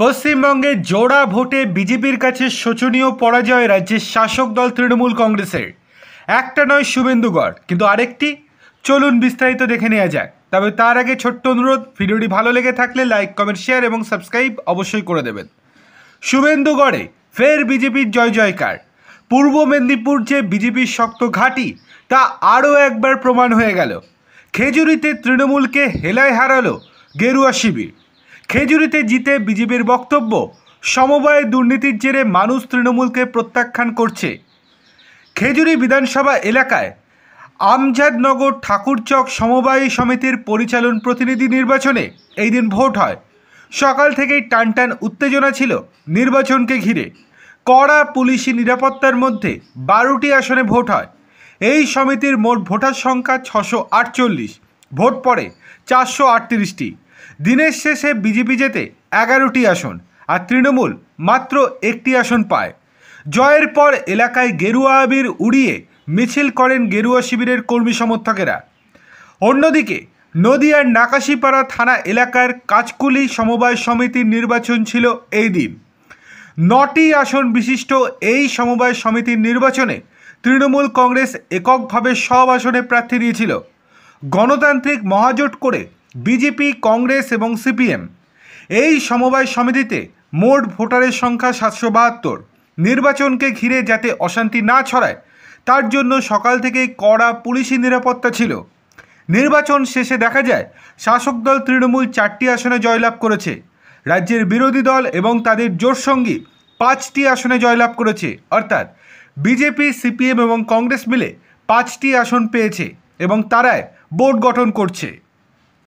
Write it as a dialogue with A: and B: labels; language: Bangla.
A: পশ্চিমবঙ্গে জোড়া ভোটে বিজেপির কাছে শোচনীয় পরাজয় রাজ্যের শাসক দল তৃণমূল কংগ্রেসের। একটা নয় শুভেন্দুগড়, কিন্তু আরেকটি। চলুন বিস্তারিত দেখে নেওয়া যাক। তবে তার আগে ছোট্ট অনুরোধ, ভিডিওটি ভালো লেগে থাকলে লাইক, কমেন্ট, শেয়ার এবং সাবস্ক্রাইব অবশ্যই করে দেবেন। শুভেন্দুগড়ে ফের বিজেপির জয় জয়কার। পূর্ব মেদিনীপুর যে বিজেপির শক্ত ঘাঁটি, তা আরও একবার প্রমাণ হয়ে গেল। খেজুরিতে তৃণমূলকে হেলায় হারালো গেরুয়া শিবির। খেজুরিতে জিতে বিজেপির বক্তব্য, সমবায় দুর্নীতির জেরে মানুষ তৃণমূলকে প্রত্যাখ্যান করছে। খেজুরি বিধানসভা এলাকায় আমজাদনগর ঠাকুরচক সমবায় সমিতির পরিচালন প্রতিনিধি নির্বাচনে এই দিন ভোট হয়। সকাল থেকেই টানটান উত্তেজনা ছিল নির্বাচনকে ঘিরে। কড়া পুলিশি নিরাপত্তার মধ্যে 12টি আসনে ভোট হয়। এই সমিতির মোট ভোটার সংখ্যা 648, ভোট পড়ে 438টি। দিনের শেষে বিজেপি জেতে 11টি আসন, আর তৃণমূল মাত্র একটি আসন পায়। জয়ের পর এলাকায় গেরুয়া আবির উড়িয়ে মিছিল করেন গেরুয়া শিবিরের কর্মী সমর্থকেরা। অন্যদিকে নদিয়ার নাকাশিপাড়া থানা এলাকার কাজকুলি সমবায় সমিতির নির্বাচন ছিল এই দিন। 9টি আসন বিশিষ্ট এই সমবায় সমিতির নির্বাচনে তৃণমূল কংগ্রেস এককভাবে সব আসনে প্রার্থী দিয়েছিল। গণতান্ত্রিক মহাজোট করে বিজেপি, কংগ্রেস এবং সিপিএম। এই সমবায় সমিতিতে মোট ভোটারের সংখ্যা 772। নির্বাচনকে ঘিরে যাতে অশান্তি না ছড়ায়, তার জন্য সকাল থেকেই কড়া পুলিশি নিরাপত্তা ছিল। নির্বাচন শেষে দেখা যায় শাসক দল তৃণমূল 4টি আসনে জয়লাভ করেছে। রাজ্যের বিরোধী দল এবং তাদের জোটসঙ্গী 5টি আসনে জয়লাভ করেছে। অর্থাৎ বিজেপি, সিপিএম এবং কংগ্রেস মিলে 5টি আসন পেয়েছে এবং তারাই বোর্ড গঠন করছে।